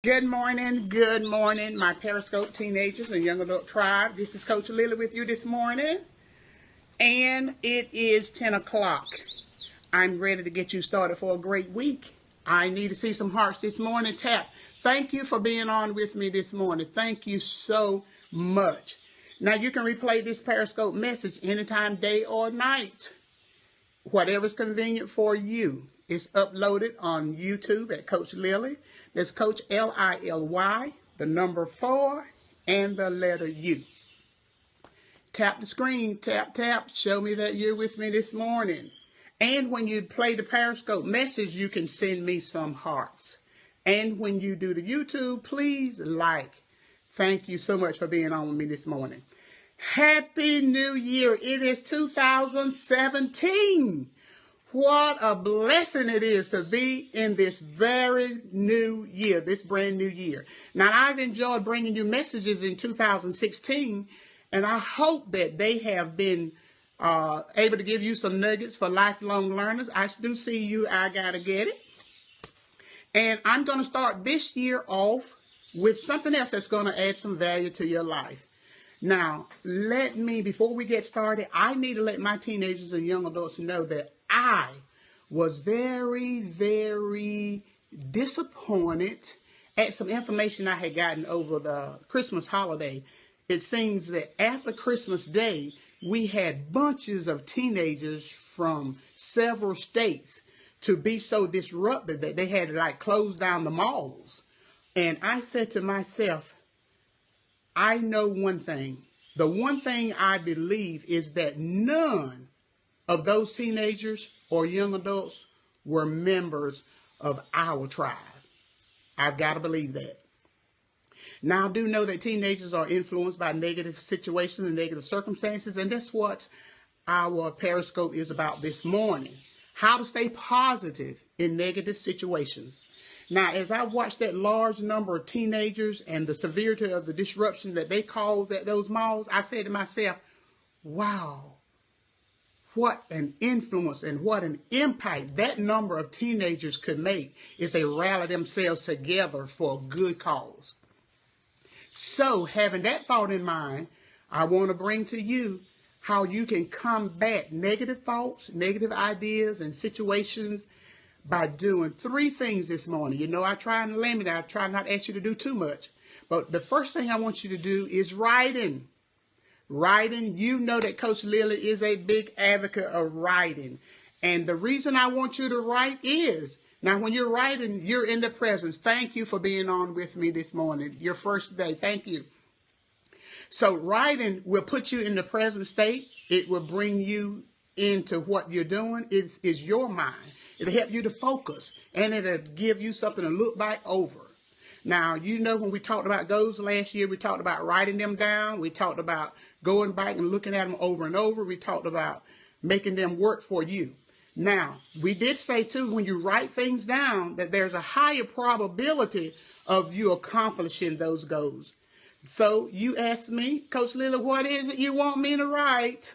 Good morning, my Periscope teenagers and young adult tribe. This is Coach Lily with you this morning, and it is 10 o'clock. I'm ready to get you started for a great week. I need to see some hearts this morning. Tap. Thank you for being on with me this morning. Thank you so much. Now, you can replay this Periscope message anytime, day or night. Whatever's convenient for you. It's uploaded on YouTube at Coach Lily. That's Coach Lily, the number 4, and the letter U. Tap the screen, tap, tap. Show me that you're with me this morning. And when you play the Periscope message, you can send me some hearts. And when you do the YouTube, please like. Thank you so much for being on with me this morning. Happy New Year. It is 2017. What a blessing it is to be in this very new year, this brand new year. Now, I've enjoyed bringing you messages in 2016, and I hope that they have been able to give you some nuggets for lifelong learners. I do see you. I got to get it. And I'm going to start this year off with something else that's going to add some value to your life. Now, before we get started, I need to let my teenagers and young adults know that I was very, very disappointed at some information I had gotten over the Christmas holiday. It seems that after Christmas Day, we had bunches of teenagers from several states to be so disruptive that they had to close down the malls. And I said to myself, I know one thing. The one thing I believe is that none of those teenagers or young adults were members of our tribe. I've got to believe that. Now, I do know that teenagers are influenced by negative situations and negative circumstances, and that's what our Periscope is about this morning. How to stay positive in negative situations. Now, as I watched that large number of teenagers and the severity of the disruption that they caused at those malls, I said to myself, wow, what an influence and what an impact that number of teenagers could make if they rally themselves together for a good cause. So, having that thought in mind, I want to bring to you how you can combat negative thoughts, negative ideas, and situations by doing 3 things this morning. You know, I try and limit it. I try not to ask you to do too much. But the first thing I want you to do is writing. Writing, you know that Coach Lily is a big advocate of writing. And the reason I want you to write is, now when you're writing, you're in the presence. Thank you for being on with me this morning, your first day. Thank you. So writing will put you in the present state. It will bring you into what you're doing. It is your mind. It'll help you to focus, and it'll give you something to look back over. Now, you know, when we talked about goals last year, we talked about writing them down. We talked about going back and looking at them over and over. We talked about making them work for you. Now, we did say, too, when you write things down, that there's a higher probability of you accomplishing those goals. So you asked me, Coach Lily, what is it you want me to write?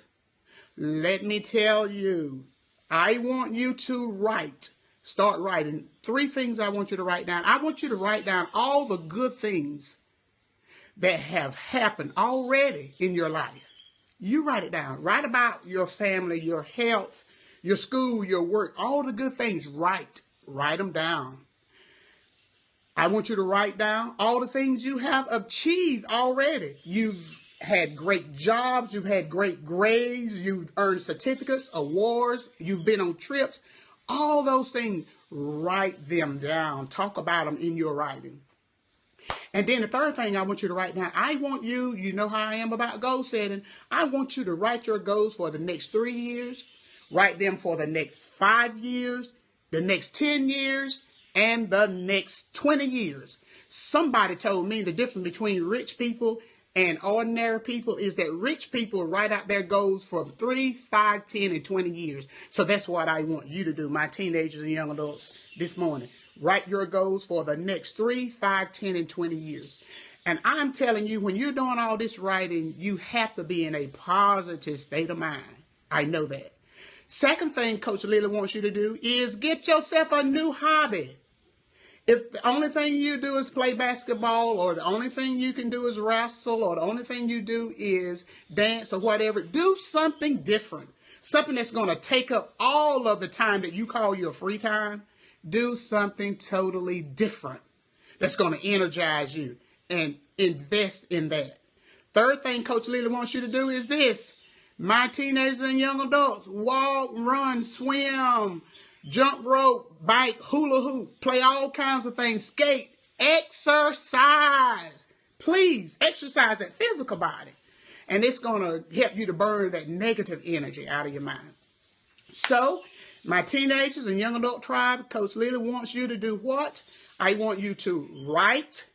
Let me tell you, I want you to write. Start writing. 3 things I want you to write down. I want you to write down all the good things that have happened already in your life. You write it down. Write about your family, your health, your school, your work, all the good things. Write them down. I want you to write down all the things you have achieved already. You've had great jobs, you've had great grades, you've earned certificates, awards, you've been on trips, all those things. Write them down. Talk about them in your writing. And then the third thing I want you to write down, I want you, you know how I am about goal setting, I want you to write your goals for the next 3 years, write them for the next 5 years, the next 10 years, and the next 20 years. Somebody told me the difference between rich people and ordinary people is that rich people write out their goals for 3, 5, 10, and 20 years. So that's what I want you to do, my teenagers and young adults, this morning. Write your goals for the next 3, 5, 10, and 20 years. And I'm telling you, when you're doing all this writing, you have to be in a positive state of mind. I know that. Second thing Coach Lily wants you to do is get yourself a new hobby. If the only thing you do is play basketball, or the only thing you can do is wrestle, or the only thing you do is dance or whatever, do something different. Something that's going to take up all of the time that you call your free time. Do something totally different that's going to energize you, and invest in that. Third thing Coach Lily wants you to do is this. My teenagers and young adults, walk, run, swim, jump rope, bike, hula hoop, play all kinds of things, skate, exercise. Please, exercise that physical body. And it's going to help you to burn that negative energy out of your mind. So, my teenagers and young adult tribe, Coach Lily wants you to do what? I want you to write.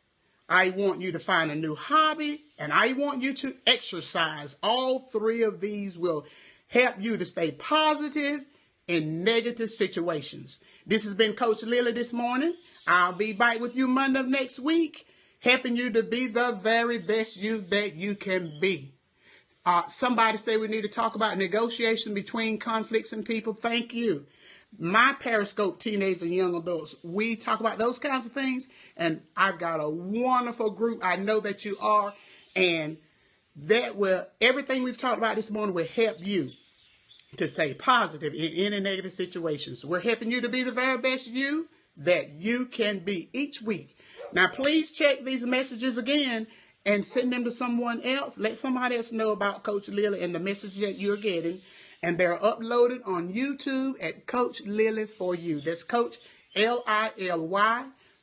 I want you to find a new hobby, and I want you to exercise. All three of these will help you to stay positive in negative situations. This has been Coach Lily this morning. I'll be back with you Monday of next week, helping you to be the very best you that you can be. Somebody say we need to talk about negotiation between conflicts and people. Thank you. My Periscope teenagers and young adults, we talk about those kinds of things, and I've got a wonderful group. I know that you are, and that will, everything we've talked about this morning will help you to stay positive in any negative situations. We're helping you to be the very best you that you can be each week. Now, please check these messages again and send them to someone else. Let somebody else know about Coach Lily and the message that you're getting. And they're uploaded on YouTube at Coach Lily for You. That's Coach Lily,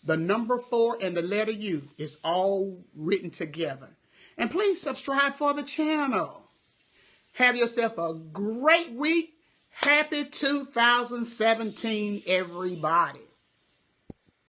the number 4 and the letter U. It's all written together. And please subscribe for the channel. Have yourself a great week. Happy 2017, everybody.